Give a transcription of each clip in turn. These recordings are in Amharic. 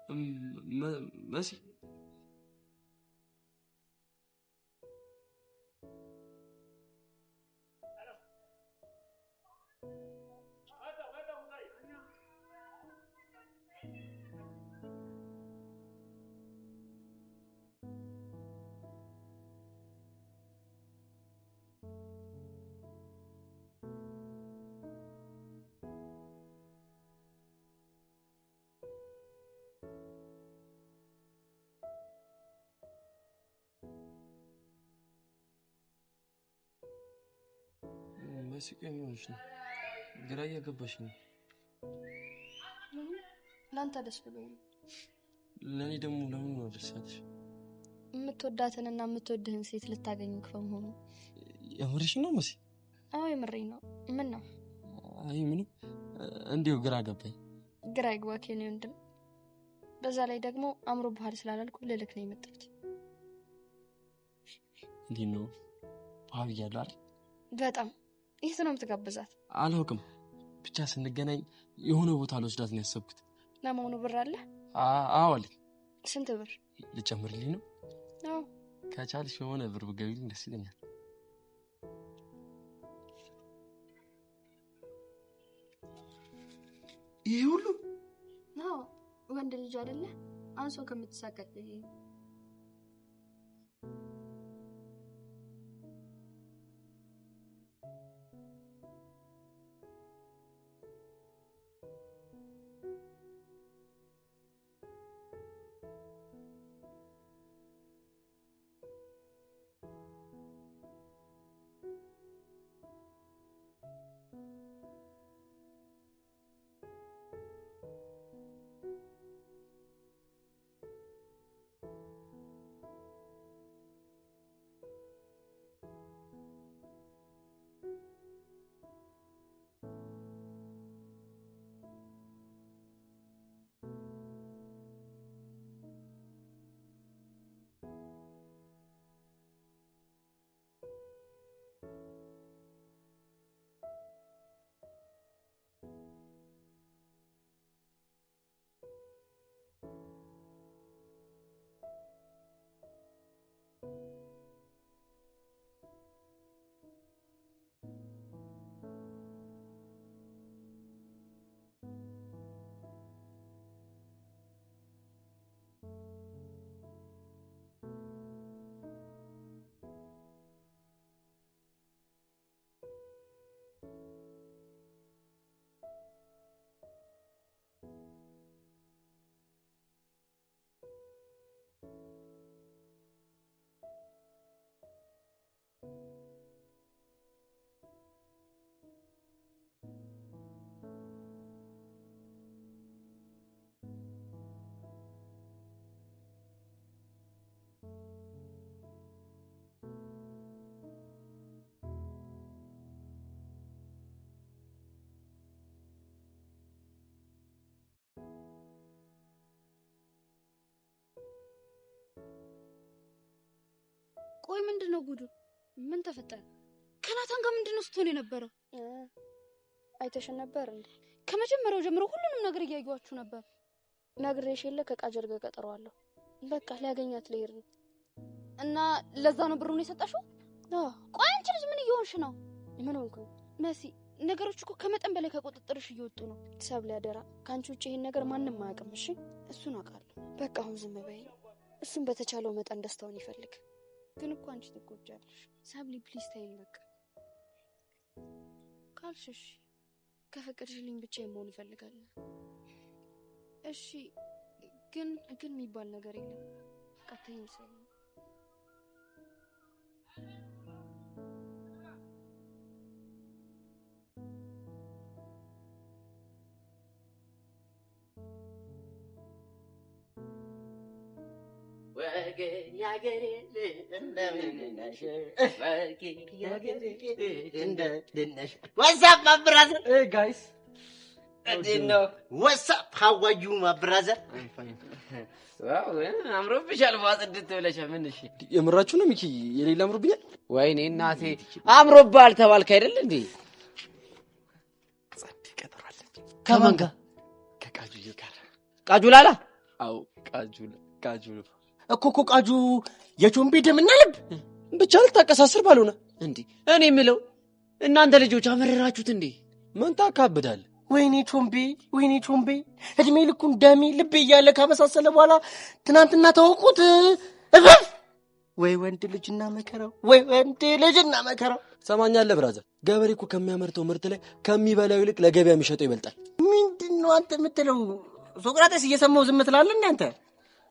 መሲ መስቀኝ ነው ግራ እያገባሽ ነው ላንተ ደስ ብሎኝ ለኔ ደግሞ ለምን ነው ደስታሽ የምትወዳተንና የምትወድህን ሴት ልታገኙ ከመሆኑ የምርሽ ነው መሲ አዎ የምሬን ነው ምን ነው አይ ምንም እንዴው ግራ ገባኝ ግራ ይግባክ የኔ ወንድም በዛ ላይ ደግሞ አምሮ ባህል ስላላልኩ ልልክ ነው የመጣሁት እንዴ ነው ባህል ያላል በጣም ይሄ ነው የምትጋብዛት አልሆክም ብቻ ስንገናኝ የሆነ ቦታ ልወስዳት ነው ያሰብኩት ለማውኑ ብር አለ አዎ አለ ስንት ብር ልጨምርልኝ ነው አዎ ከቻልሽ የሆነ ብር ብገቢልኝ ደስ ይለኛል ይሄ ሁሉ ነው ወንድ ልጅ አይደለ አንሶ ከምትሳቀቅ ቆይ ምንድነው ጉዱ ምን ተፈጠረ ከናታን ጋር ምንድነው ስትሆን የነበረው አይተሽ ነበር እንዴ ከመጀመሪያው ጀምሮ ሁሉንም ነገር እያዩዋችሁ ነበር ነግሬሽ የለ ከቃጀር ጋር ቀጠሯለሁ በቃ ሊያገኛት ልሄድ ነው እና ለዛ ነው ብሩን የሰጣሽው ቆይ አንቺ ልጅ ምን እየሆንሽ ነው ምን ሆንኩ መሲ ነገሮች እኮ ከመጠን በላይ ከቁጥጥርሽ እየወጡ ነው ሰብለ ያደራ ካንቺ ውጪ ይሄን ነገር ማንንም አያውቅም እሺ እሱን አውቃለሁ በቃ አሁን ዝም በይ እሱን በተቻለው መጠን ደስታውን ይፈልግ ግን እኮ አንቺ ትቆጫለሽ ሰብሊ ፕሊዝ ተይኝ በቃ ካልሽሽ ከፈቀድሽልኝ ብቻ የመሆን እፈልጋለሁ እሺ ግን የሚባል ነገር የለም ቀጥተኝ ሰው ወገኛ ገሬ እንደምንነሽ ወገኛ ገሬ እንደምንነሽ What's up my brother Hey guys no What's up how are you my brother I'm fine ዋው አምሮብሻል ባጽድት ብለሽ ምን እሺ የምራችሁ ነው ሚኪ የሌላ አምሮብኛል ወይኔ እናቴ አምሮባል ተባልክ አይደል እንዴ ጸጥ ቀጠራለች ከማን ጋር ከቃጁ ጋር ቃጁላላ አው ቃጁ እኮ ቃጁ የቾምቤ ደምና ልብ ብቻ ልታቀሳስር ባልሆነ እንዴ እኔ የምለው እናንተ ልጆች አመረራችሁት እንዴ? ምን ታካብዳል? ወይኔ ቾምቤ እድሜ ልኩን ደሜ ልብ እያለ ካበሳሰለ በኋላ ትናንትና ተወቁት። ወይ ወንድ ልጅና መከራው ሰማኛለህ ብራዘር፣ ገበሬ እኮ ከሚያመርተው ምርት ላይ ከሚበላው ይልቅ ለገበያ የሚሸጠው ይበልጣል። ምንድነው አንተ የምትለው? ሶቅራጤስ እየሰማው ዝም ትላለህ እንዴ አንተ?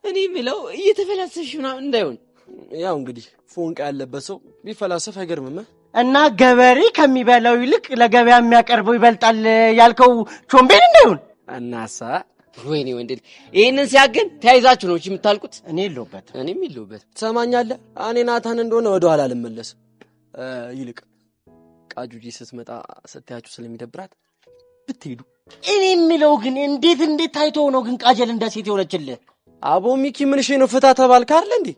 እኔ የምለው እየተፈላሰፍሽ ምናምን እንዳይሆን። ያው እንግዲህ ፎንቃ ያለበት ሰው ቢፈላሰፍ አይገርምም። እና ገበሬ ከሚበላው ይልቅ ለገበያ የሚያቀርበው ይበልጣል ያልከው ቾምቤን እንዳይሆን እናሳ። ወይኔ ወንድል ይሄንን ሲያገን ተያይዛችሁ ነው የምታልቁት። እኔ የለውበት እኔም የለውበት። ትሰማኛለህ? እኔ ናታን እንደሆነ ወደ ኋላ አልመለስም። ይልቅ ቃጁጂ ስትመጣ ስታያችሁ ስለሚደብራት ብትሄዱ። እኔ የምለው ግን እንዴት ታይቶ ነው ግን ቃጀል እንደ ሴት የሆነችልህ? አቦ ሚኪ ምን እሺ ነው ፍታ ተባልክ አይደል እንዴ?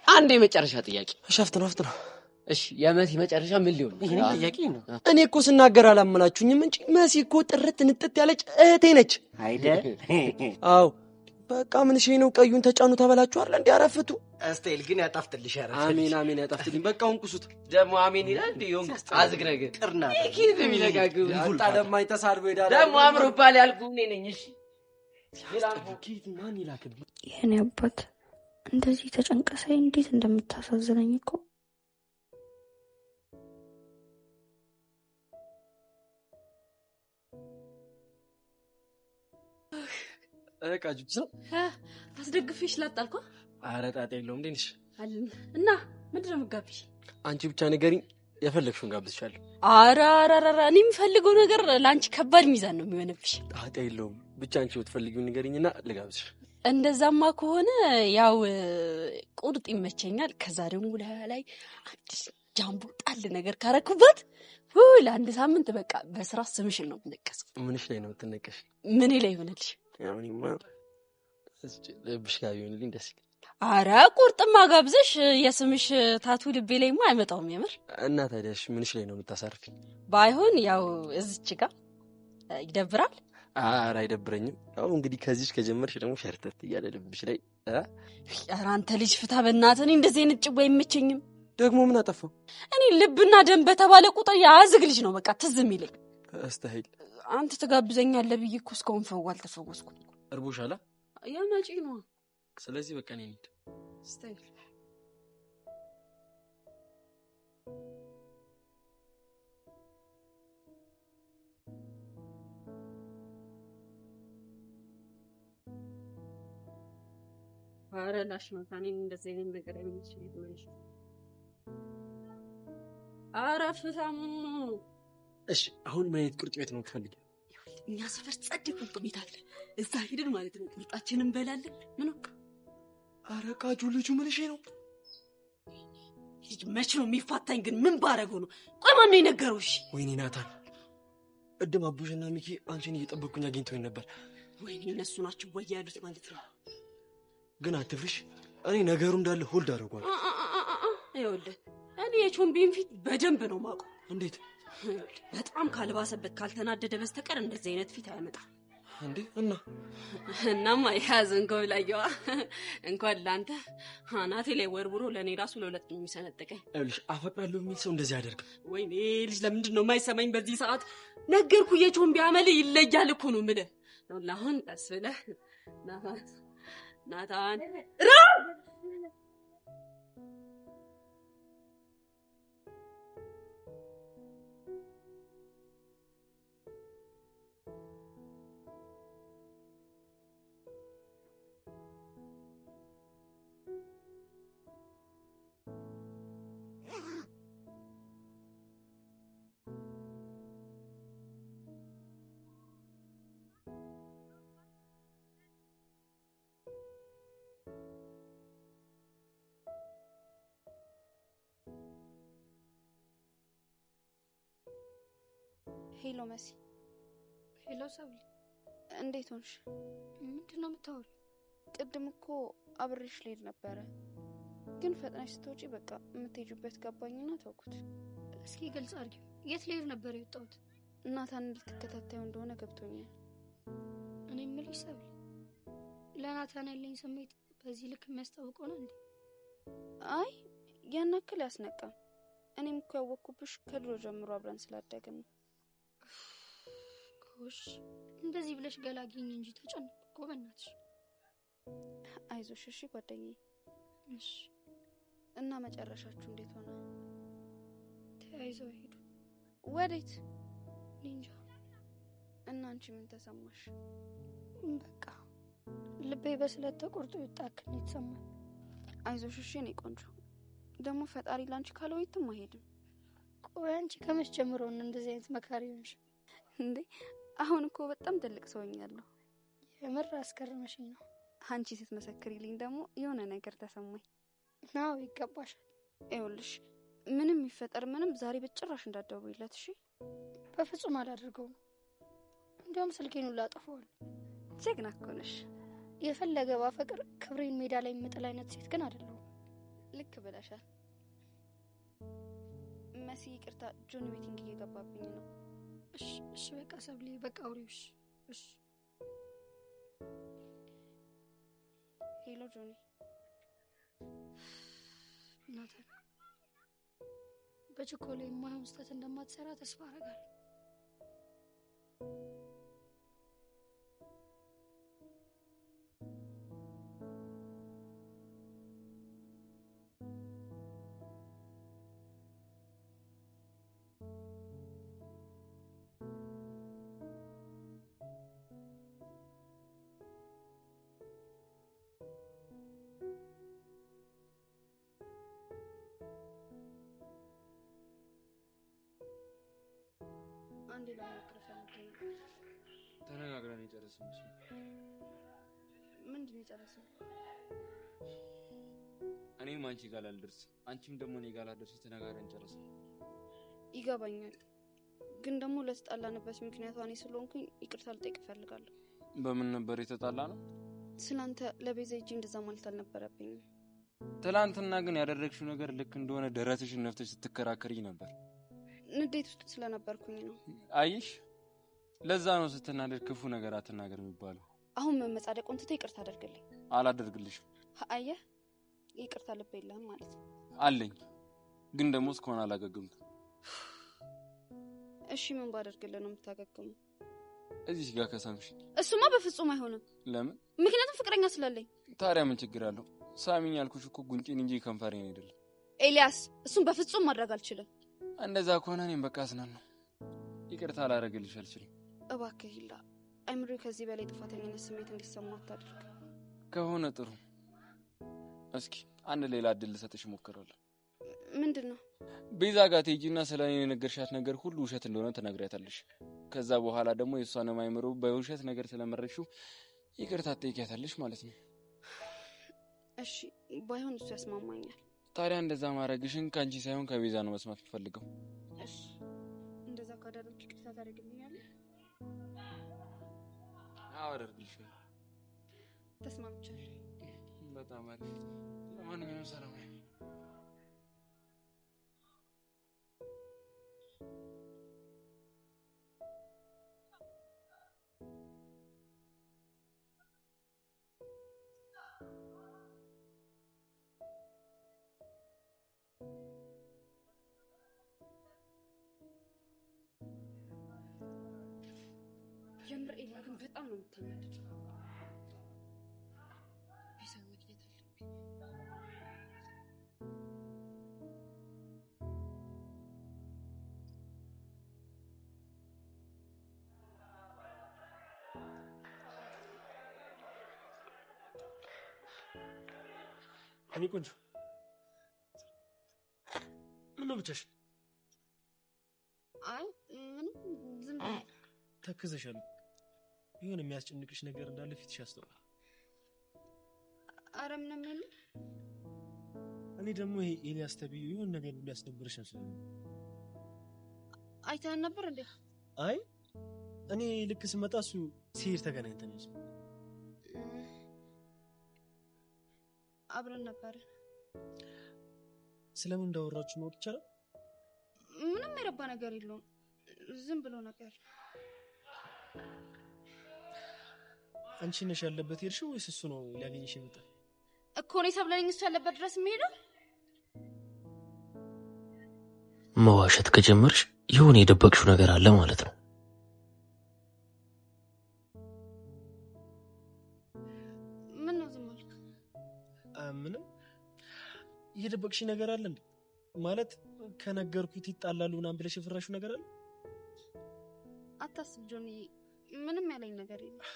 አንድ የመጨረሻ ጥያቄ። ሸፍት ነው። እሺ የመሲ መጨረሻ ምን ሊሆን ነው? ይሄ ጥያቄ ነው። እኔ እኮ ስናገር አላመናችሁኝም እንጂ መሲ እኮ ጥርት ንጥት ያለች እህቴ ነች አይደል? አዎ በቃ ምን እሺ ነው ቀዩን ተጫኑ ተባላችሁ አይደል እንዴ? አረፍቱ እስቴል ግን ያጣፍጥልሽ። አሜን ያጣፍጥልኝ። በቃ እንቁሱት ደሞ አሜን ይላል እንዴ? ይሁን አዝግ ነገር ቅርና ይኪዝ የሚለጋገው አጣለማኝ ተሳድቦ ሄዳል። ደሞ አምሮባል ያልኩ እኔ ነኝ። እሺ ኪት ማን ይላክልኝ? የኔ አባት እንደዚህ ተጨንቀሳይ እንዴት እንደምታሳዝነኝ እኮ። ቃጁጂ አስደግፈሽ ላጣልኳ። ኧረ ጣጣ የለውም። እንዴት ነሽ? አለን እና ምንድነው የምትጋብዥ? አንቺ ብቻ ንገሪኝ፣ የፈለግሽውን ጋብዝሻለሁ። ኧረ እኔ የምፈልገው ነገር ለአንቺ ከባድ ሚዛን ነው የሚሆንብሽ። ጣጣ የለውም። ብቻ አንቺ የምትፈልጊውን ንገሪኝና ልጋብዝሽ። እንደዛማ ከሆነ ያው ቁርጥ ይመቸኛል። ከዛ ደግሞ ላይ አዲስ ጃምቦ ጣል ነገር ካረኩበት ለአንድ ሳምንት በቃ በስራ ስምሽን ነው የምነቀሰው። ምንሽ ላይ ነው የምትነቀሽ? ምን ላይ ይሆንልሽ? ያውኒማ ልብሽ ጋር ቢሆንልኝ ደስ ይላል። ኧረ ቁርጥማ ጋብዘሽ የስምሽ ታቱ ልቤ ላይማ አይመጣውም የምር። እና ታዲያሽ ምንሽ ላይ ነው የምታሳርፊ? ባይሆን ያው እዚች ጋር ይደብራል። ኧረ አይደብረኝም። ያው እንግዲህ ከዚህሽ ከጀመርሽ ደግሞ ሸርተት እያለ ልብሽ ላይ። ኧረ አንተ ልጅ ፍታ በእናትህ። እኔ እንደዚህ አይነት ጭዋ አይመቸኝም። ደግሞ ምን አጠፋው? እኔ ልብና ደም በተባለ ቁጥር ያዝግ ልጅ ነው በቃ ትዝ የሚለኝ። አስተሄል አንተ ትጋብዘኛለህ ብዬ እኮ እስካሁን አልተፈወስኩም። እርቦሻል? የመጪ ነው። ስለዚህ በቃ እኔ እንሂድ። ስታይል አረላሽ ነው ታኔ እንደዚህ አይነት ነገር አይመስልም ማለት ነው። አረፍታም እሺ አሁን ምን አይነት ቁርጥ ቤት ነው የምትፈልጊው? እኛ ሰፈር ጸድ ቁርጥ ቤት አለ። እዛ ሄደን ማለት ነው ቁርጣችንን እንበላለን። ምን ነው? ኧረ ቃጁ ልጁ ምን እሺ ነው? ልጅ መች ነው የሚፋታኝ ግን ምን ባረገው ነው? ቆይ ማን ነው የነገረው? እሺ ወይኔ ናታን፣ ቅድም አቡሽና ሚኪ አንቺን እየጠበቁኝ አግኝተውኝ ነበር። ወይኔ እነሱ ናቸው ወይ ያሉት ማለት ነው። ግን አትፍሪሽ፣ እኔ ነገሩ እንዳለ ሆልድ አደረጓል። ይኸውልህ እኔ የቾምቤን ፊት በደንብ ነው የማውቀው። እንዴት? በጣም ካልባሰበት ካልተናደደ በስተቀር እንደዚህ አይነት ፊት አያመጣም። እንዴ? እናማ ያዘን ከብላየዋ እንኳን ላንተ አናቴ ላይ ወርውሮ ለኔ ራሱ ለሁለት ነው የሚሰነጥቀኝ። አይልሽ አፈቅራለሁ የሚል ሰው እንደዚህ ያደርግ። ወይኔ ልጅ ለምንድን ነው የማይሰማኝ በዚህ ሰዓት? ነገርኩ የቾምቤ አመል ይለያል እኮ ነው የምልህ። አሁን ቀስ ብለህ ናታን ሄሎ መሲ። ሄሎ ሰብሊ፣ እንዴት ሆንሽ? ምንድነው የምታወሪው? ቅድም እኮ አብሬሽ ልሄድ ነበረ፣ ግን ፈጥነሽ ስትወጪ በቃ የምትሄጂበት ገባኝና ተውኩት። እስኪ ግልጽ አድርጊው። የት ልሄድ ነበር የወጣሁት? እናታን ልትከታተዩ እንደሆነ ገብቶኛል። እኔ የምልሽ ሰብሊ፣ ለናታን ያለኝ ስሜት በዚህ ልክ የሚያስታውቀው ነው እንዴ? አይ ያን ያክል ያስነቃም። እኔም እኮ ያወቅኩብሽ ከድሮ ጀምሮ አብረን ስላደግን ነው። ጎሽ እንደዚህ ብለሽ ገላግኝ እንጂ ተጨነቅኩ እኮ በእናትሽ። አይዞሽ እሺ ጓደኛዬ። እሺ እና መጨረሻችሁ እንዴት ሆነ? ተያይዘው ሄዱ። ወዴት? እንጃ። እና አንቺ ምን ተሰማሽ? በቃ ልቤ በስለት ተቆርጦ ይጣክል ነው የተሰማኝ። አይዞሽ እሺ እኔ ቆንጆ። ደግሞ ፈጣሪ ላንቺ ካለው የትም አይሄድም። ቆይ አንቺ ከመቼ ጀምሮ ነው እንደዚህ አይነት መካሪ ሆንሽ እንዴ? አሁን እኮ በጣም ትልቅ ሰው ሆኛለሁ። የምር አስገርመሽኝ ነው። አንቺ ስትመሰክሪልኝ ደግሞ የሆነ ነገር ተሰማኝ። ናው ይገባሻል። ይኸውልሽ ምንም ይፈጠር ምንም ዛሬ በጭራሽ እንዳትደውይለት እሺ? በፍጹም አላደርገውም። እንዲያውም ስልኬን ሁሉ አጠፋዋለሁ። ጀግና እኮ ነሽ። የፈለገ ባፈቅር ክብሬን ሜዳ ላይ የምጥል አይነት ሴት ግን አይደለሁም። ልክ ብለሻል መሲ። ይቅርታ ጆን ሚቲንግ እየገባብኝ ነው። እሺ በቃ ሰብሌ በቃ አውሪውሽ። እሺ ሄሎ ጆኒ። ናታን በችኮላ የማይሆን ስህተት እንደማትሰራ ተስፋ አደርጋለሁ። አንዴ ለማክረ ፈልጌ ነው። ተነጋግረን የጨረስን ነው። ምንድን ነው የጨረስነው? እኔም አንቺ ጋር ላልደርስ አንቺም ደግሞ እኔ ጋር ላልደርስ ተነጋግረን ጨረስን። ይገባኛል፣ ግን ደግሞ ለተጣላንበት ምክንያቱ እኔ ስለሆንኩኝ ይቅርታ ልጠይቅ እፈልጋለሁ። በምን ነበር የተጣላ ነው? ስላንተ ለቤዛ እጂ እንደዛ ማለት አልነበረብኝም። ትላንትና ግን ያደረግሽው ነገር ልክ እንደሆነ ደረትሽን ነፍተሽ ስትከራከሪ ነበር። ንዴት ውስጥ ስለነበርኩኝ ነው። አይሽ ለዛ ነው ስትናደድ ክፉ ነገር አትናገር የሚባለው። አሁን መመጻደቁን ትተህ ይቅርታ አድርግልኝ። አላደርግልሽም። አየህ ይቅርታ ልብ የለህም ማለት ነው። አለኝ ግን ደግሞ እስካሁን አላገገምኩም። እሺ ምን ባደርግልህ ነው የምታገገመው? እዚህ ጋር ከሳምሽ። እሱማ በፍጹም አይሆንም። ለምን? ምክንያቱም ፍቅረኛ ስላለኝ። ታዲያ ምን ችግር አለው? ሳሚኝ ያልኩሽ እኮ ጉንጬን እንጂ ከንፈሬን አይደለም። ኤልያስ እሱን በፍጹም ማድረግ አልችልም። እንደዛ ከሆነ እኔም በቃ አስናለሁ። ይቅርታ ላደርግልሽ አልችልም። እባክህ ሂላ፣ አይምሮ ከዚህ በላይ ጥፋተኝነት ስሜት እንዲሰማው አታድርግ። ከሆነ ጥሩ። እስኪ አንድ ሌላ እድል ልሰጥሽ እሞክራለሁ። ምንድን ነው? ቤዛ ጋር ትሄጂና ስለ እኔ የነገርሻት ነገር ሁሉ ውሸት እንደሆነ ትነግሪያታለሽ። ከዛ በኋላ ደግሞ የእሷን አይምሮ በውሸት ነገር ስለመረሽው ይቅርታ ትጠይቂያታለሽ ማለት ነው። እሺ ባይሆን እሱ ያስማማኛል። ታዲያ እንደዛ ማድረግሽን ከአንቺ ሳይሆን ከቤዛ ነው መስማት የምፈልገው። እሺ እንደዛ ካደረግሽ ይቅርታ ታደርግልኛለህ? አዎ አደርግልሻለሁ። ተስማምቻለሁ። በጣም አሪፍ። ለማንኛውም ሰላም። የምር ኤላ ግን በጣም ነው የምታናድደው። ቤዛ መግኘት አለብኝ። እኔ ቆንጆ ምን ነው ብቻሽ? አይ ምንም ዝም ብዬ ተክዘሻል። የሆነ የሚያስጨንቅሽ ነገር እንዳለ ፊትሽ ያስተዋል። ኧረ ምንም የለም። እኔ ደግሞ ይሄ ኤልያስ ተብዬ የሆነ ነገር ሊያስደብርሽ ነው። አይተኸን ነበር እንዴ? አይ እኔ ልክ ስመጣ እሱ ሲሄድ ተገናኝተን ነው። አብረን ነበር። ስለምን እንዳወራችሁ ማወቅ ይቻላል? ምንም የረባ ነገር የለውም። ዝም ብሎ ነገር። አንቺ ነሽ ያለበት ሄድሽው ወይስ እሱ ነው ሊያገኝሽ የመጣው? እኮ ነው ሰብለኝ እሱ ያለበት ድረስ የሚሄደው። መዋሸት ከጀመርሽ የሆነ የደበቅሽው ነገር አለ ማለት ነው። ምን ነው ዝም አልክ? ምንም የደበቅሽ ነገር አለ እንዴ? ማለት ከነገርኩት ይጣላሉ ምናምን ብለሽ የፈራሽው ነገር አለ? አታስብ ጆኒ፣ ምንም ያለኝ ነገር የለም።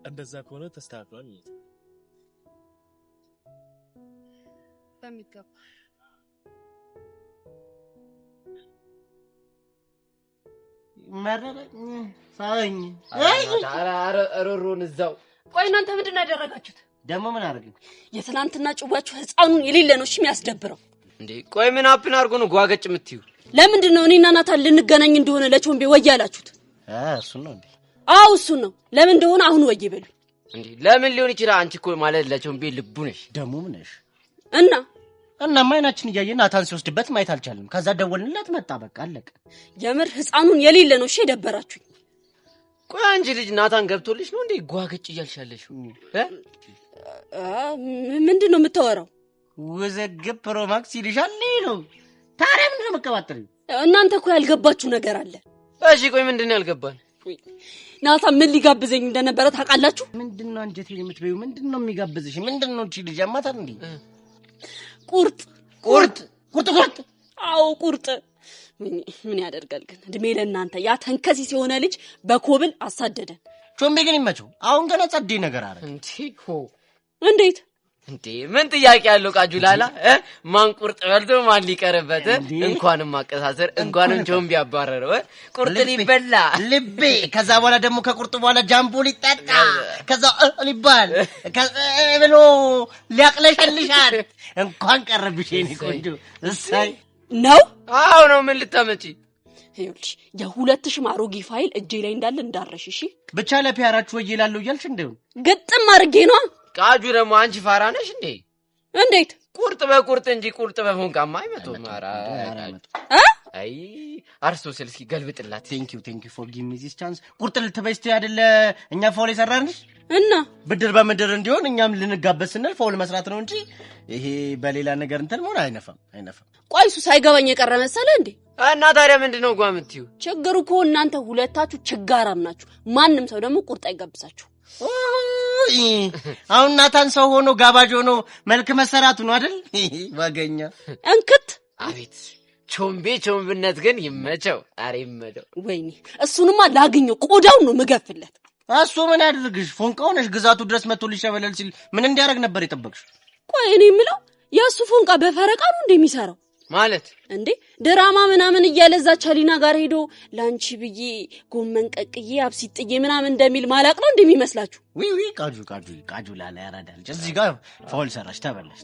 እንደዛ ከሆነ ተስተካክሏል ማለት ነው። በሚገባ ሳኝ ሮሮን እዛው። ቆይ እናንተ ምንድን ነው ያደረጋችሁት? ደግሞ ምን አደረግን? የትናንትና ጭዋችሁ ህፃኑን የሌለ ነው እሺ የሚያስደብረው። እንዴ ቆይ ምን አፕን አድርጎ ነው ጓገጭ የምትዩ? ለምንድን ነው እኔና ናታን ልንገናኝ እንደሆነ ለቾምቤ ወይ ያላችሁት? እሱ ነው እንዴ? አው እሱ ነው። ለምን እንደሆነ አሁን ወይ ይበሉ። እንዴ ለምን ሊሆን ይችላል? አንቺ እኮ ማለት ለቾምቤ ልቡ ነሽ። ደግሞ ምን ነሽ? እና ማይናችን እያየን ናታን ሲወስድበት ማየት አልቻልንም። ከዛ ደወልንለት መጣ። በቃ አለቀ። የምር ህፃኑን የሌለ ነው እሺ የደበራችሁኝ። ቆይ አንቺ ልጅ ናታን ገብቶልሽ ነው እንዴ ጓገጭ እያልሻለሽ? ምንድን ነው የምታወራው? ውዝግብ ፕሮማክስ ይልሻል ነው። ታዲያ ምንድን ነው መቀባጠሪው? እናንተ እኮ ያልገባችሁ ነገር አለ። እሺ ቆይ ምንድን ነው ያልገባን? ናታን ምን ሊጋብዘኝ እንደነበረ ታውቃላችሁ? ምንድን ነው አንጀቴን የምትበይው? ምንድን ነው የሚጋብዝሽ? ምንድን ነው እቺ ልጅ ያማታል እንዴ? ቁርጥ። አዎ ቁርጥ። ምን ያደርጋል ግን እድሜ ለእናንተ። ያ ተንከሲስ የሆነ ልጅ በኮብል አሳደደን። ቾምቤ ግን ይመቸው። አሁን ገና ጸዴ ነገር አረ እንዴት እንዴ ምን ጥያቄ ያለው ቃጁላላ? ማን ቁርጥ በልቶ ማን ሊቀርበት? እንኳንም ማቀሳሰር እንኳንም ቾምቤ ያባረረው ቁርጥ ሊበላ ልቤ። ከዛ በኋላ ደግሞ ከቁርጥ በኋላ ጃምቦ ሊጠጣ ከዛ ሊባል ብሎ ሊያቅለሽልሻል። እንኳን ቀረብሽ የኔ ቆንጆ። እሰይ ነው። አዎ ነው። ምን ልታመጪ? ይኸውልሽ የ2000 አሮጌ ፋይል እጄ ላይ እንዳለ እንዳረሽ። እሺ ብቻ ለፒያራችሁ ወይ ይላሉ እያልሽ እንደው ግጥም አድርጌ ነው። ቃጁ ደግሞ አንቺ ፋራ ነሽ እንዴ? እንዴት ቁርጥ በቁርጥ እንጂ ቁርጥ በፎንቃማ አይመጣም። አይ አርሶ ስልሲ ገልብጥላት። ቴንክ ዩ ፎር ጊቭ ሚ ዚስ ቻንስ። ቁርጥ ልትበስቲ አይደለ እኛ ፋውል የሰራንሽ እና ብድር በምድር እንዲሆን እኛም ልንጋበዝ ስንል ፋውል መስራት ነው እንጂ ይሄ በሌላ ነገር እንትን ሆነ አይነፋም። ቆይ እሱ ሳይገባኝ የቀረ መሰለህ እንዴ? እና ታዲያ ምንድነው ጓምትዩ? ችግሩ እኮ እናንተ ሁለታችሁ ችጋራም ናችሁ። ማንም ሰው ደግሞ ቁርጥ አይጋብዛችሁ። አሁን ናታን ሰው ሆኖ ጋባዥ ሆኖ መልክ መሰራቱ ነው አይደል? ባገኛ እንክት አቤት ቾምቤነት ግን ይመቸው። አሬ ይመቸው። ወይኔ እሱንማ ላግኘው ቆዳውን ነው ምገፍለት። እሱ ምን ያድርግሽ? ፎንቃው ነሽ። ግዛቱ ድረስ መጥቶ ሊሸበለል ሲል ምን እንዲያደርግ ነበር የጠበቅሽ? ቆይ እኔ የምለው የእሱ ፎንቃ በፈረቃ ነው እንደሚሰራው ማለት እንዴ? ድራማ ምናምን እያለዛ ቻሊና ጋር ሄዶ ላንቺ ብዬ ጎመን ቀቅዬ አብሲጥዬ ምናምን እንደሚል ማላቅ ነው እንደሚመስላችሁ? ዊ ቃጁ ላላ ያራዳል። እዚህ ጋር ፋውል ሰራሽ። ተበለሽ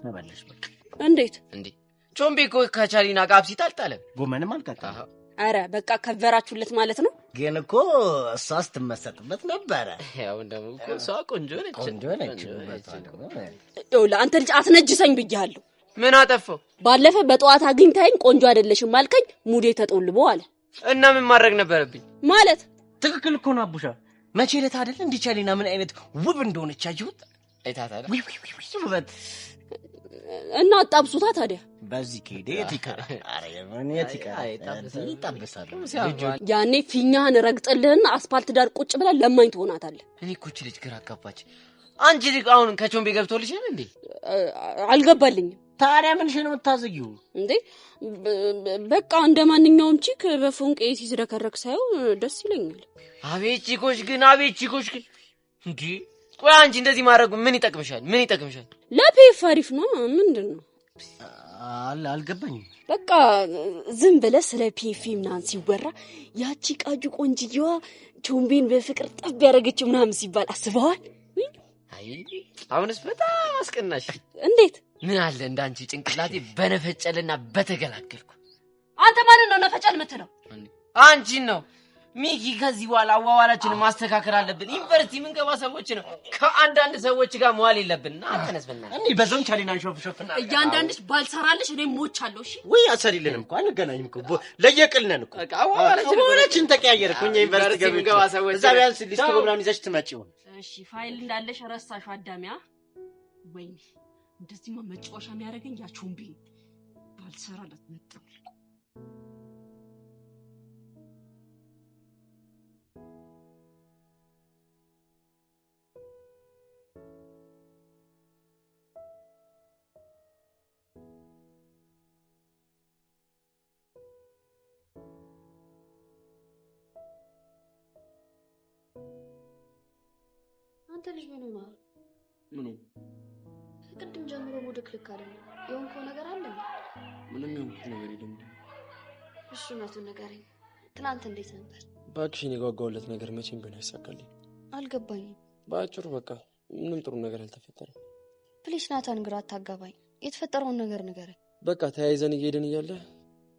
በቃ። እንዴት እንዴ? ቾምቤ እኮ ከቻሊና ጋር አብሲጥ አልጣለም፣ ጎመንም አልቀቀለ። አረ በቃ ከቨራችሁለት ማለት ነው። ግን እኮ እሷ ስትመሰጥበት ነበረ። ያው እንደው እኮ እሷ ቆንጆ ነች። አንተ ልጅ አትነጅሰኝ ብያለሁ። ምን አጠፋው? ባለፈ በጠዋት አግኝታኝ ቆንጆ አይደለሽም አልከኝ። ሙዴ ተጦልቦ አለ እና ምን ማድረግ ነበረብኝ? ማለት ትክክል እኮ ነው አቡሻ። መቼ ዕለት አይደል እንዲህ ቻሊና ምን አይነት ውብ እንደሆነች አየሁት። አይታታለ ውበት እና አጣብሱታ ታዲያ በዚህ ከሄደ የት ይቀራል? አረ የምን የት ይቀራል? ይጣበሳል። ያኔ ፊኛህን ረግጥልህና አስፓልት ዳር ቁጭ ብላ ለማኝ ትሆናታለህ። እኔ እኮ እቺ ልጅ ግራ አጋባች። አንቺ ልጅ አሁን ከቾምቤ ገብቶልሻል እንዴ? አልገባልኝም። ታዲያ ምን ነው የምታዘጊው እንዴ? በቃ እንደማንኛውም ቺክ በፎንቄ ሲዝረከረክ ሳይው ደስ ይለኛል። አቤት ቺኮች ግን እንዴ! ቆይ አንቺ እንደዚህ ማድረጉ ምን ይጠቅምሻል? ለፔፍ አሪፍ ነው። ምንድነው? አልገባኝም። በቃ ዝም ብለህ ስለ ፔፍ ምናምን ሲወራ ያቺ ቃጁ ቆንጅየዋ ቾምቤን በፍቅር ጠብ ያደረገችው ምናምን ሲባል አስበዋል? አይ አሁንስ በጣም አስቀናሽ። እንዴት? ምን አለ እንዳንቺ ጭንቅላቴ በነፈጨልና በተገላገልኩ። አንተ ማንን ነው ነፈጨል የምትለው? አንቺን ነው። ሚኪ ከዚህ በኋላ አዋዋላችንን ማስተካከል አለብን። ዩኒቨርሲቲ የምንገባ ሰዎች ነው ከአንዳንድ ሰዎች ጋር መዋል የለብን። አተነስበና እኔ በዛም ቻሌንጅ ሾፍና እያንዳንድሽ ባልሰራልሽ እኔ ሞቻለሁ። እሺ ወይ አሰሪልንም እኮ አንገናኝም እኮ ለየቅልነን እኮ አዋዋላችን ተቀያየረ እኮ እኛ ዩኒቨርሲቲ ገባ ሰዎች እዛ ቢያንስ ሊስት ፕሮግራም ይዘሽ ትመጪው። እሺ ፋይል እንዳለሽ ረሳሽው አዳሚያ። ወይ እንደዚህማ መጫወሻ የሚያደርገኝ ያችሁን ቢ ባልሰራለት መጣው። አንተ ልጅ ምን ነው? ምኑ? ቅድም ጀምሮ ሙድ ክልክ አይደለም። የሆንከው ነገር አለ? ምንም የሆንኩት ነገር የለም። እሱ እውነቱን ንገረኝ። ትናንት እንዴት ነበር? እባክሽን የጓጓሁለት ነገር መቼም ቢሆን አይሳካልኝ። አልገባኝም። በአጭሩ በቃ ምንም ጥሩ ነገር አልተፈጠረም። ፕሊስ ናታን፣ ግራ አታጋባኝ። የተፈጠረውን ነገር ንገረኝ። በቃ ተያይዘን እየሄድን እያለ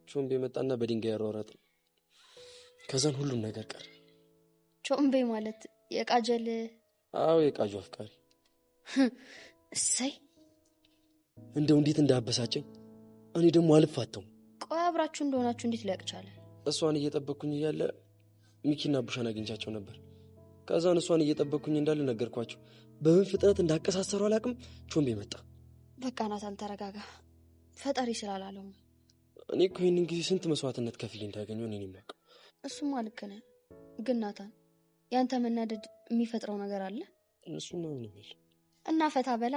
ቾምቤ መጣና በድንጋይ ያሯሯጥ። ከዛን ሁሉም ነገር ቀረ። ቾምቤ ማለት የቃጀል? አዎ የቃጁ አፍቃሪ። እሰይ እንደው እንዴት እንዳበሳጨኝ። እኔ ደግሞ አልፋተውም። ቆይ አብራችሁ እንደሆናችሁ እንዴት ሊያውቅ ቻለ? እሷን እየጠበቅኩኝ እያለ ሚኪና ቡሻን አግኝቻቸው ነበር። ከዛን እሷን እየጠበቅኩኝ እንዳለ ነገርኳቸው። በምን ፍጥነት እንዳቀሳሰሩ አላውቅም። ቾምቤ መጣ። በቃ ናታን ተረጋጋ። ፈጣሪ ስላላለው። እኔ እኮ ይህንን ጊዜ ስንት መስዋዕትነት ከፍዬ እንዳገኘው እኔ ነኝ የማውቀው። እሱማ ልክ ነህ። ግን ናታን ያንተ መናደድ የሚፈጥረው ነገር አለ። እሱ ነው የሚል እና ፈታ በላ።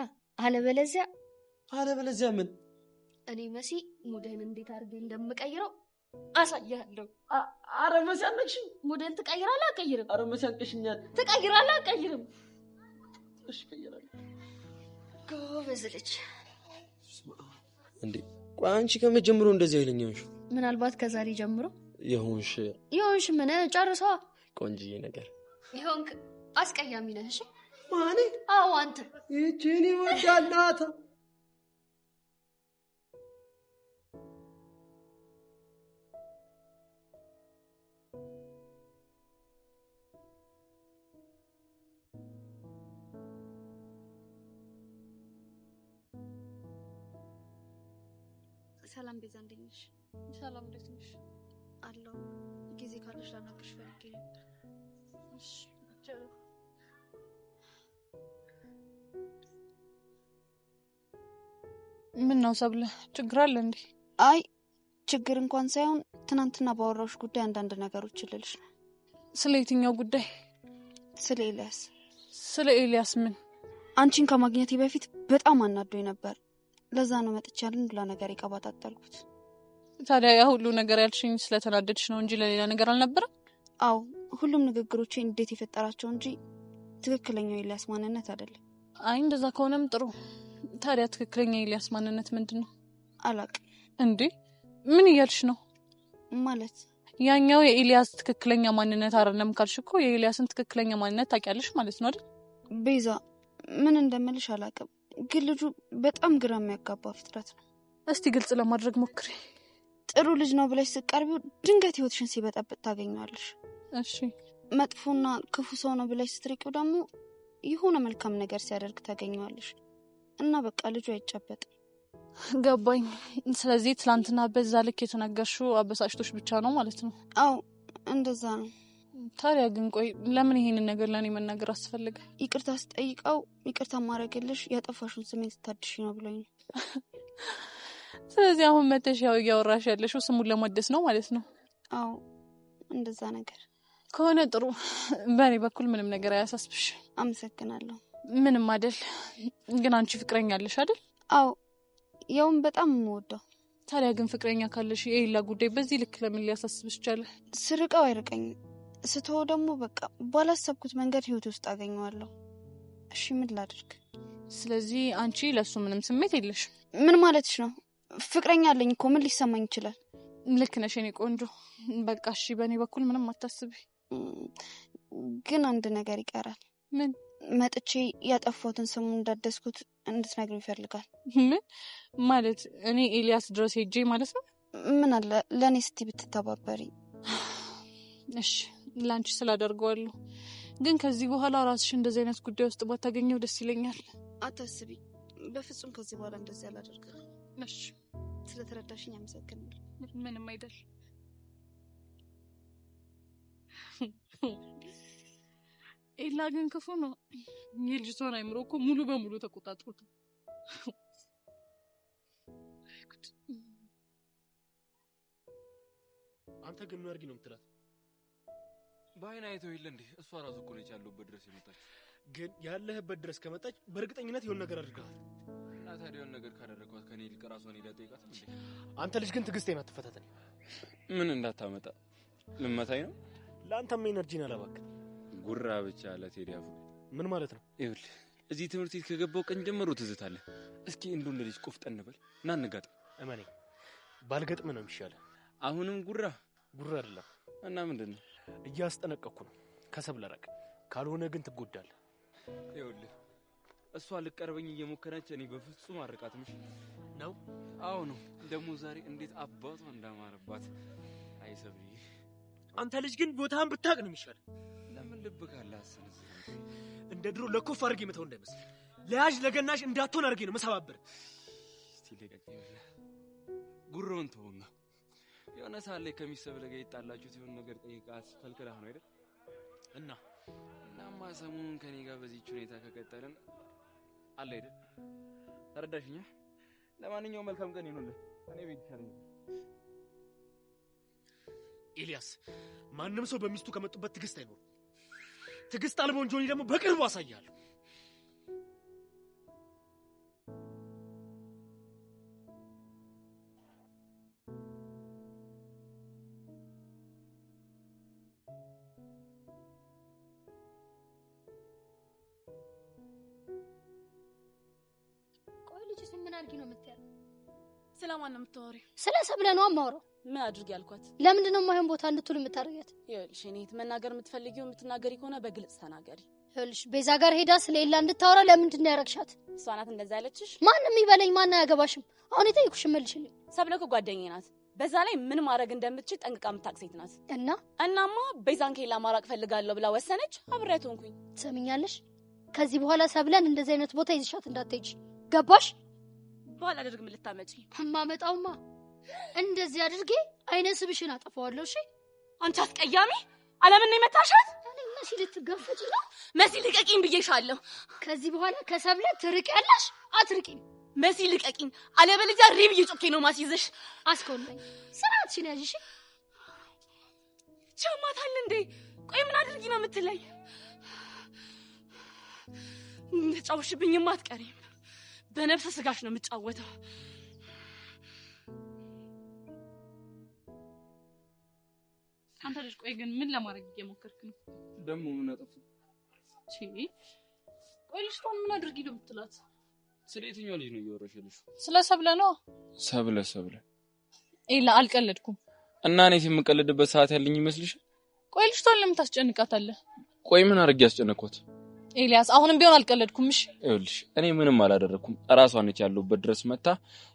አለበለዚያ ምን? እኔ መሲ ሙድህን እንዴት አድርጌ እንደምቀይረው አሳያለሁ። አረ መሲ አንቀሽኝ። ሙድህን ትቀይራለህ? አቀይርም። አረ መሲ አንቀሽኛል። ትቀይራለህ? አቀይርም። እሺ ቀይራለሁ። ጎበዝ ልጅ። እንዴ ቆይ አንቺ ከመጀመሩ እንደዚህ አይለኛውሽ? ምናልባት ከዛሬ ጀምሮ ይሆንሽ ምን ጨርሷ ቆንጂዬ ነገር ይሆንክ አስቀያሚ ነህ። እሺ ማን? አዎ አንተ። እቺን ይወዳላት። ሰላም ቤዛ፣ እንዴት ነሽ? ሰላም እንዴት ነሽ? አለሁ። ጊዜ ካለሽ ላናግርሽ ፈልጌ ነበር። እሺ ምን ነው ሰብለ፣ ችግር አለ እንዴ? አይ ችግር እንኳን ሳይሆን ትናንትና ባወራሁሽ ጉዳይ አንዳንድ ነገሮች ልልሽ ነው። ስለ የትኛው ጉዳይ? ስለ ኤልያስ። ስለ ኤልያስ ምን? አንቺን ከማግኘቴ በፊት በጣም አናዶኝ ነበር። ለዛ ነው መጥቻ ያልን ብላ ነገር ይቀባጣጣልኩት። ታዲያ ያ ሁሉ ነገር ያልሽኝ ስለተናደድሽ ነው እንጂ ለሌላ ነገር አልነበረም? አዎ ሁሉም ንግግሮቼ እንዴት የፈጠራቸው እንጂ ትክክለኛው ኤልያስ ማንነት አይደለም። አይ እንደዛ ከሆነም ጥሩ። ታዲያ ትክክለኛ ኤልያስ ማንነት ምንድነው? አላውቅም። እንዴ ምን እያልሽ ነው? ማለት ያኛው የኤልያስ ትክክለኛ ማንነት አይደለም ካልሽ እኮ የኤልያስን ትክክለኛ ማንነት ታውቂያለሽ ማለት ነው አይደል? ቤዛ ምን እንደምልሽ አላውቅም፣ ግን ልጁ በጣም ግራ የሚያጋባ ፍጥረት ነው። እስቲ ግልጽ ለማድረግ ሞክሪ። ጥሩ ልጅ ነው ብለሽ ስትቀርቢው ድንገት ህይወትሽን ሲበጠብጥ ታገኘዋለሽ። እሺ መጥፎና ክፉ ሰው ነው ብለሽ ስትርቂው ደግሞ የሆነ መልካም ነገር ሲያደርግ ታገኘዋለሽ። እና በቃ ልጁ አይጨበጥም። ገባኝ። ስለዚህ ትላንትና በዛ ልክ የተናገርሽው አበሳጭቶሽ ብቻ ነው ማለት ነው? አዎ እንደዛ ነው። ታዲያ ግን ቆይ ለምን ይሄንን ነገር ለኔ መናገር አስፈልገ? ይቅርታ ስጠይቀው ይቅርታ ማድረግልሽ ያጠፋሽውን ስሜት ታድሽ ነው ብሎኝ ነው። ስለዚህ አሁን መተሽ ያው እያወራሽ ያለሽው ስሙን ለማደስ ነው ማለት ነው? አዎ እንደዛ ነገር ከሆነ ጥሩ። በእኔ በኩል ምንም ነገር አያሳስብሽ። አመሰግናለሁ። ምንም አይደል። ግን አንቺ ፍቅረኛ አለሽ አይደል? አዎ ያውም በጣም የምወደው። ታዲያ ግን ፍቅረኛ ካለሽ የሌላ ጉዳይ በዚህ ልክ ለምን ሊያሳስብሽ ቻለ? ስርቀው አይርቀኝም፣ ስተወው ደግሞ በቃ ባላሰብኩት መንገድ ህይወት ውስጥ አገኘዋለሁ። እሺ ምን ላድርግ? ስለዚህ አንቺ ለሱ ምንም ስሜት የለሽ? ምን ማለትሽ ነው? ፍቅረኛ አለኝ እኮ ምን ሊሰማኝ ይችላል? ልክ ነሽ የኔ ቆንጆ። በቃ እሺ በእኔ በኩል ምንም አታስቢ። ግን አንድ ነገር ይቀራል። ምን? መጥቼ ያጠፋሁትን ስሙን እንዳደስኩት እንድትነግሪኝ ይፈልጋል። ምን ማለት? እኔ ኤልያስ ድረስ ሄጄ ማለት ነው? ምን አለ ለእኔ ስቲ ብትተባበሪ። እሺ ላንቺ ስላደርገዋለሁ። ግን ከዚህ በኋላ ራስሽ እንደዚህ አይነት ጉዳይ ውስጥ ባታገኘው ደስ ይለኛል። አታስቢ፣ በፍጹም ከዚህ በኋላ እንደዚህ አላደርግም። እሺ፣ ስለተረዳሽኝ አመሰግናለሁ። ምንም አይደል። ኤላ ግን ክፉ ነው። የልጅቷን አይምሮ እኮ ሙሉ በሙሉ ተቆጣጥሮታል። አንተ ግን ምን አድርጊ ነው የምትላት? በአይን አይተው የለ እንዴ? እሷ ራሱ እኮ ነች ያለሁበት ድረስ የመጣች። ግን ያለህበት ድረስ ከመጣች በእርግጠኝነት የሆነ ነገር አድርገሃል። እና ታዲያ የሆነ ነገር ካደረግኳት ከኔ ይልቅ ራሷን ሄዳ ጠይቃት እንዴ? አንተ ልጅ ግን ትዕግስቴን አትፈታተኝ። ምን እንዳታመጣ ልመታኝ ነው? ለአንተም ኤነርጂን አላባክን። ጉራ ብቻ ለቴዲ አፍሮ ምን ማለት ነው? ይኸውልህ እዚህ ትምህርት ቤት ከገባው ቀን ጀምሮ ትዝታለህ። እስኪ እንደው ልጅ ቆፍጠን በል እና እንጋጥም። እመኔ ባልገጥም ነው የሚሻለው። አሁንም ጉራ አይደለም። እና ምንድነው? እያስጠነቀቅኩ ነው። ከሰብለ ራቅ፣ ካልሆነ ግን ትጎዳለህ። ይኸውልህ እሷ ልቀርበኝ እየሞከረች እኔ በፍጹም አርቃትም ነው። አዎ ነው። ደግሞ ዛሬ እንዴት አባቷ እንዳማረባት አይሰብሪ። አንተ ልጅ ግን ቦታህን ብታቅ ነው የሚሻለው። ለምን ልብ ካለ አሰነስ እንደ ድሮ ለኮፍ አድርጌ መተው እንዳይመስል። ለያዥ ለገናሽ እንዳትሆን አድርጌ ነው መሰባበር። እስቲ ለቀቀኝ። ጉሮን ተውና የሆነ ሰዓት ላይ ከሚሰብለ ጋር ይጣላችሁት የሆነ ነገር ጠይቃት ፈልክላህ ነው አይደል? እናማ ሰሞኑን ከኔ ጋር በዚህ ሁኔታ ከቀጠልን አለ አይደል? ተረዳሽኛ? ለማንኛውም መልካም ቀን ይሁንልህ። እኔ ቤት ይሻለኛል። ኤልያስ፣ ማንም ሰው በሚስቱ ከመጡበት ትዕግስት አይኖርም። ትዕግስት አልቦን ጆኒ ደግሞ በቅርቡ አሳያለሁ። ቆይ ልጅ ምን አድርጊ ነው የምትያለው? ስለማን ነው የምታወሪው? ስለ ሰብለ ነው የማወራው። ምን አድርጊ ያልኳት? ለምንድን ነው የማይሆን ቦታ እንድትውል የምታደርጊያት? ይኸውልሽ እኔ መናገር የምትፈልጊው የምትናገሪ ከሆነ በግልጽ ተናገሪ። ይኸውልሽ ቤዛ ጋር ሄዳ ስለ ኤላ እንድታወራ ለምንድን ነው ያረግሻት? እሷ ናት እንደዛ ያለችሽ? ማንም ይበለኝ ማን አያገባሽም። አሁን የጠየኩሽ መልሽልኝ። ሰብለ እኮ ጓደኛዬ ናት። በዛ ላይ ምን ማድረግ እንደምትችል ጠንቅቃ የምታውቅ ሴት ናት። እናማ ቤዛን ከኤላ ማራቅ ፈልጋለሁ ብላ ወሰነች። አብሬያት ሆንኩኝ። ትሰሚኛለሽ? ከዚህ በኋላ ሰብለን እንደዚህ አይነት ቦታ ይዝሻት እንዳትሄጂ። ገባሽ? በኋላ አድርግም ልታመጪ ማመጣውማ እንደዚህ አድርጌ አይነ ስብሽን አጠፋዋለሁ። እሺ አንቺ አስቀያሚ! አለምን ነው የመታሻት? እኔ መሲ ልትገፍጪ ነው? መሲ ልቀቂኝ ብዬሻለሁ። ከዚህ በኋላ ከሰብለ ትርቂያለሽ አትርቂም? መሲ ልቀቂኝ፣ አለበለዚያ ሪብ እየጮኬ ነው ማስይዘሽ። አስኮልኝ ስርዓትሽን ያዥ። እሺ ቻማታል እንዴ? ቆይ ምን አድርጊ ነው የምትለኝ? ተጫውሽብኝማ አትቀሪም። በነፍስ ስጋሽ ነው የምጫወተው። አንተ ልጅ ቆይ ግን ምን ለማድረግ እየሞከርክ ነው? ደግሞ ምን አጠፋ? ቆይ ልጅ ምን አድርጊ ነው የምትላት? ስለ የትኛው ልጅ ነው እያወራሽልሽ? ስለ ሰብለ ነው። ሰብለ ኤላ አልቀለድኩም። እና እኔስ የምቀልድበት ሰዓት ያለኝ ይመስልሽ? ቆይ ልጅቷን ለምን ታስጨንቃታለህ? ቆይ ምን አድርጌ ያስጨነቅኳት? ኤልያስ አሁንም ቢሆን አልቀለድኩም። እሺ ይኸውልሽ እኔ ምንም አላደረኩም። ራሷ ነች ያለሁበት ድረስ መጣ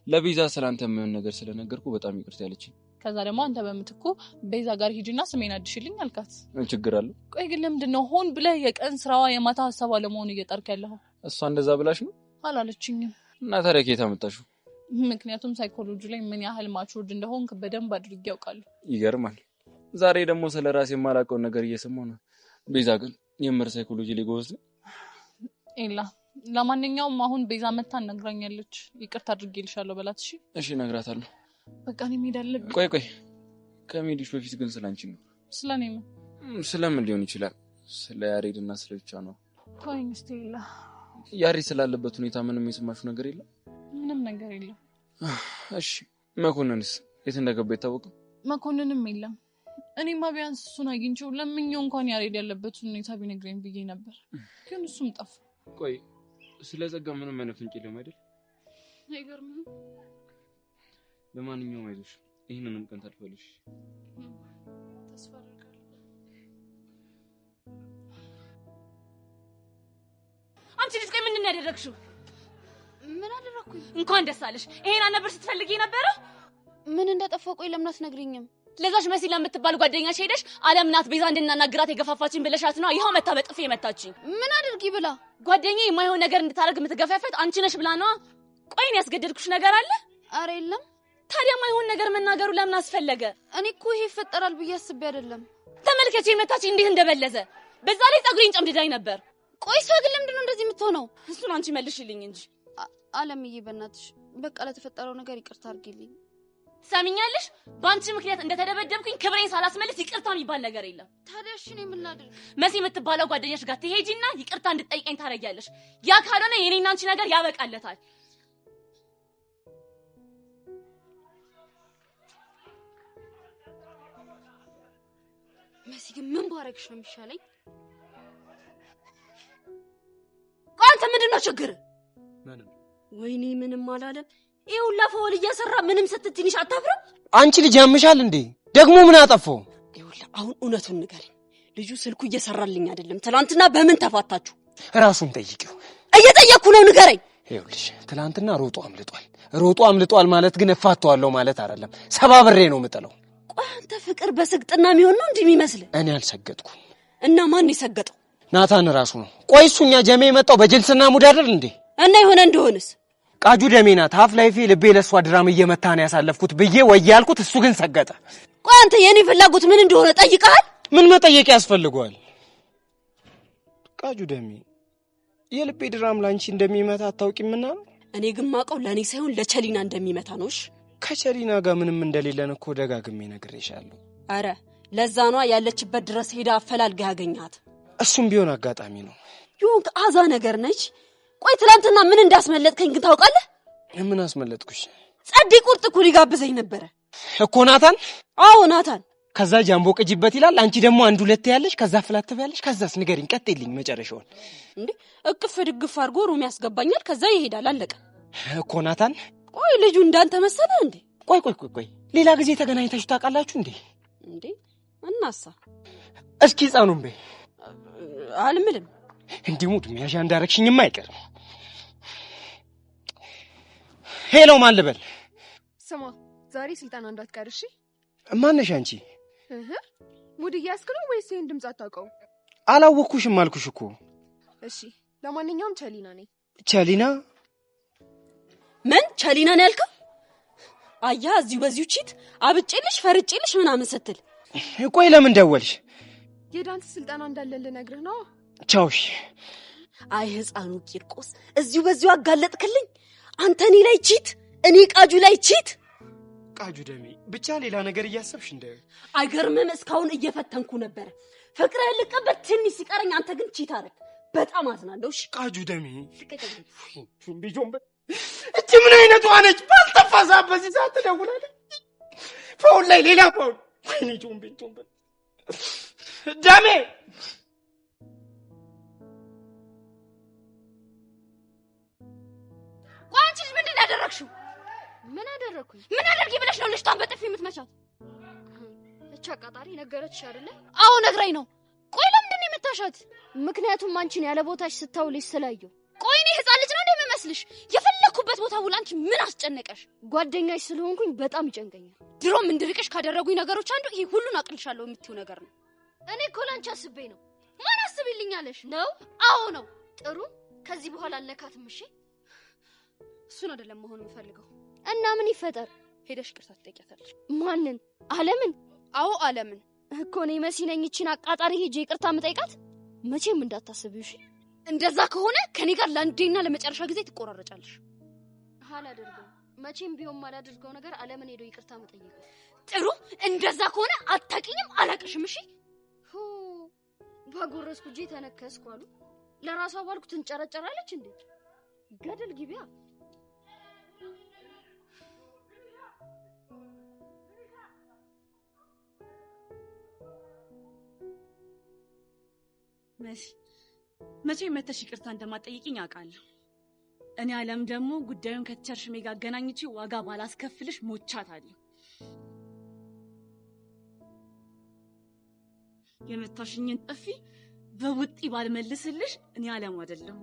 ለቤዛ ስላንተ ምን ነገር ስለነገርኩ በጣም ይቅርታ ያለችኝ። ከዛ ደግሞ አንተ በምትኩ ቤዛ ጋር ሂጂና ስሜን አድሽልኝ አልካት። ምን ችግር አለው? ቆይ ግን ለምንድነው ሆን ብለህ የቀን ስራዋ የማታ ሐሳቧ ለመሆኑ እየጣርክ ያለው? እሷ እንደዛ ብላሽ ነው? አላለችኝም። እና ታዲያ ከየት አመጣሽው? ምክንያቱም ሳይኮሎጂ ላይ ምን ያህል ማቹርድ እንደሆንክ በደንብ አድርጌ ያውቃለሁ። ይገርማል። ዛሬ ደግሞ ስለራሴ የማላውቀው ነገር እየሰማሁ ነው። ቤዛ ግን የምር ሳይኮሎጂ ላይ ጎበዝ ነው። ኤላ ለማንኛውም አሁን ቤዛ መታ ነግራኛለች። ይቅርታ አድርጌልሻለሁ በላት። እሺ እሺ እነግራታለሁ። በቃ እኔ መሄድ አለብኝ። ቆይ ከመሄድሽ በፊት ግን ስላንቺ ነው። ስለኔ ምን? ስለምን ሊሆን ይችላል? ስለ ያሬድና ስለ ብቻ ነው። ተወኝ እስቲ ኤላ። ያሬድ ስላለበት ሁኔታ ምንም የሰማሽው ነገር የለም? ምንም ነገር የለም። እሺ መኮንንስ የት እንደገባ ይታወቃል? መኮንንም የለም። እኔማ ቢያንስ እሱን አግኝቼው ለምኜው እንኳን ያሬድ ያለበት ሁኔታ ቢነግረኝ ብዬ ነበር፣ ግን እሱም ጠፋ። ቆይ ስለ ጸጋ ምንም አይነት ፍንጭ የለም አይደል? አይገርምም? ለማንኛውም አይዞሽ፣ ይሄንንም ቀን ታልፈልሽ። ተስፋ አደርጋለሁ። አንቺ ልጅ ቆይ ምንድን ነው ያደረግሽው? ምን አደረኩኝ? እንኳን ደስ አለሽ። ይሄን ነበር ስትፈልጊ የነበረው? ምን እንደጠፋው ቆይ ለምን አትነግሪኝም? ለዛች መሲ ለምትባል ጓደኛሽ ሄደሽ ዓለም ናት ቤዛ እንድናናግራት የገፋፋችኝ ብለሻት ነው ይሄው መታ በጥፊ የመታችኝ። ምን አድርጊ ብላ? ጓደኛዬ የማይሆን ነገር እንድታረግ የምትገፋፋት አንቺ ነሽ ብላ ነው። ቆይ እኔ ያስገደድኩሽ ነገር አለ? አረ የለም። ታዲያ የማይሆን ነገር መናገሩ ለምን አስፈለገ? እኔ እኮ ይሄ ይፈጠራል ብዬ አስቤ አይደለም። ተመልከቺ የመታችኝ እንዴት እንደበለዘ። በዛ ላይ ጸጉሬን ጨምድዳኝ ነበር። ቆይ እሷ ግን ለምንድን ነው እንደዚህ የምትሆነው? እሱን አንቺ መልሽልኝ እንጂ። አለምዬ በእናትሽ በቃ ለተፈጠረው ነገር ይቅርታ አድርጊልኝ። ሰሚኛለሽ? በአንቺ ምክንያት እንደተደበደብኩኝ ክብሬን ሳላስመልስ ይቅርታ የሚባል ነገር የለም። ታዲያ እሺ እኔ ምን ላድርግ? መሲ የምትባለው ጓደኛሽ ጋር ትሄጂና ይቅርታ እንድትጠይቀኝ ታረጊያለሽ። ያ ካልሆነ የኔና አንቺ ነገር ያበቃለታል። መሲ ግን ምን ባረግሽ ነው የሚሻለኝ? አንተ ምንድነው ችግር? ወይኔ ምንም አላለም። ይኸውላ ፈወል እያሰራ ምንም ስትትንሽ አታፍርም? አንቺ ልጅ ያምሻል እንዴ? ደግሞ ምን አጠፋው? ይኸውላ አሁን እውነቱን ንገረኝ። ልጁ ስልኩ እየሰራልኝ አይደለም። ትናንትና በምን ተፋታችሁ? ራሱን ጠይቂው። እየጠየቅኩ ነው፣ ንገረኝ። ይኸውልሽ ትናንትና ሮጦ አምልጧል ማለት ግን እፋተዋለሁ ማለት አይደለም። ሰባብሬ ነው የምጥለው። ቆይ አንተ ፍቅር በስግጥና የሚሆን ነው እንዴ የሚመስል? እኔ አልሰገጥኩም። እና ማን ይሰገጠው? ናታን ራሱ ነው። ቆይ እሱኛ ጀሜ የመጣው በጅልስና ሙድ አይደል እንዴ? እና የሆነ እንደሆነስ ቃጁ ደሜ ናት። ሀፍ ላይፌ ልቤ ለሷ ድራም እየመታ ነው ያሳለፍኩት ብዬ ወይ ያልኩት፣ እሱ ግን ሰገጠ። ቆይ አንተ የኔ ፍላጎት ምን እንደሆነ ጠይቀሃል? ምን መጠየቅ ያስፈልገዋል? ቃጁ ደሜ የልቤ ድራም ላንቺ እንደሚመታ አታውቂምና ነው። እኔ ግን ማውቀው ለኔ ሳይሆን ለቸሊና እንደሚመታ ነው። እሺ ከቸሊና ጋር ምንም እንደሌለን እኮ ደጋግሜ ነግሬሻለሁ። አረ ለዛ ነው ያለችበት ድረስ ሄዳ አፈላልጋ ያገኛት። እሱም ቢሆን አጋጣሚ ነው። ይሁን አዛ ነገር ነች። ቆይ ትናንትና ምን እንዳስመለጥከኝ ግን ታውቃለህ? ምን አስመለጥኩሽ? ጸዲ ቁርጥ እኮ ሊጋብዘኝ ነበረ እኮ ናታን። አዎ ናታን። ከዛ ጃምቦ ቅጅበት ይላል። አንቺ ደግሞ አንድ ሁለት ያለሽ፣ ከዛ ፍላተብ ያለሽ። ከዛስ ንገሪኝ፣ ቀጥይልኝ መጨረሻውን። እንዴ እቅፍ ድግፍ አድርጎ ሩም ያስገባኛል፣ ከዛ ይሄዳል። አለቀ እኮ ናታን። ቆይ ልጁ እንዳንተ መሰለ እንዴ? ቆይ ሌላ ጊዜ ተገናኝታችሁ ታውቃላችሁ እንዴ? እንዴ እናሳ እስኪ ጻኑም በይ። አልምልም እንዲህ ሙድ መያዣ እንዳረግሽኝማ አይቀርም። ሄሎ ማን ልበል? ስማ ዛሬ ስልጠና እንዳትቀር እሺ። ማነሽ አንቺ? ሙድ እያስክ ነው ወይስ ይሄን ድምፅ አታውቀው? አላወኩሽም አልኩሽ እኮ። እሺ ለማንኛውም ቸሊና ነኝ። ቸሊና? ምን ቸሊና ነው ያልከው? አያ እዚሁ በዚሁ ቺት አብጬልሽ ፈርጬልሽ ምናምን ስትል። ቆይ ለምን ደወልሽ? የዳንስ ስልጠና እንዳለ ልነግርህ ነው። ቻውሽ። አይ ህፃኑ ቂርቆስ እዚሁ በዚሁ አጋለጥክልኝ። አንተ እኔ ላይ ቺት፣ እኔ ቃጁ ላይ ቺት። ቃጁ ደሜ ብቻ ሌላ ነገር እያሰብሽ እንደ አይገርምም? እስካሁን እየፈተንኩ ነበር ፍቅርህን ልቀበል ትንሽ ሲቀረኝ፣ አንተ ግን ቺት አደረግ። በጣም አዝናለሁ። እሺ ቃጁ ደሜ እቺ ምን አይነቷ ነች? ባልተፋዛ በዚህ ሰዓት ትደውላለች። ፋውል ላይ ሌላ ፋውል። ወይኔ ጆምቤ ደሜ። ቆይ አንቺ ልጅ ምንድን ያደረግሽው? ምን አደረኩኝ? ምን አደርጊ ብለሽ ነው ልጅቷን በጥፊ የምትመቻት? እቻ አቃጣሪ ነገረችሽ አይደለ? አዎ ነግራኝ ነው። ቆይ ለምንድን ነው የምታሻት? ምክንያቱም አንቺን ያለ ቦታሽ ስታውልሽ ስላየሁ። ቆይ እኔ ህፃን ልጅ ነው እንደምመስልሽ? የፈለኩበት ቦታ ውል አንቺ ምን አስጨነቀሽ? ጓደኛሽ ስለሆንኩኝ በጣም ይጨንቀኛል። ድሮም እንድርቅሽ ካደረጉኝ ነገሮች አንዱ ይሄ ሁሉን አቅልሻለሁ የምትይው ነገር ነው። እኔ እኮ ላንቺ አስቤ ነው። ማን አስብልኛለሽ ነው? አዎ ነው። ጥሩ ከዚህ በኋላ አልነካትም። እሺ እሱን አይደለም መሆን የምፈልገው። እና ምን ይፈጠር? ሄደሽ ይቅርታ ትጠይቂያታለሽ። ማንን? አለምን? አዎ አለምን እኮ እኔ መሲ ነኝ። እቺን አቃጣሪ ሄጄ ይቅርታ የምጠይቃት? መቼም እንዳታስቢው እሺ። እንደዛ ከሆነ ከኔ ጋር ለአንዴና ለመጨረሻ ጊዜ ትቆራረጫለሽ። አላደርገው። መቼም ቢሆን ማላደርገው ነገር አለምን ሄዶ ይቅርታ መጠየቅ። ጥሩ እንደዛ ከሆነ አታውቂኝም፣ አላቅሽም። እሺ ባጎረስኩ እጄ ተነከስኩ አሉ። ለራሷ ባልኩ ትንጨረጨራለች እንዴ? ገደል ግቢያ። መቼም መተሽ ይቅርታ እንደማጠይቅኝ አውቃለሁ። እኔ አለም ደግሞ ጉዳዩን ከቸርሽሜ ጋር አገናኝቼ ዋጋ ባላስከፍልሽ ሞቻታለሁ። የመታሽኝን ጥፊ በውጤ ባልመልስልሽ እኔ አለም አይደለም።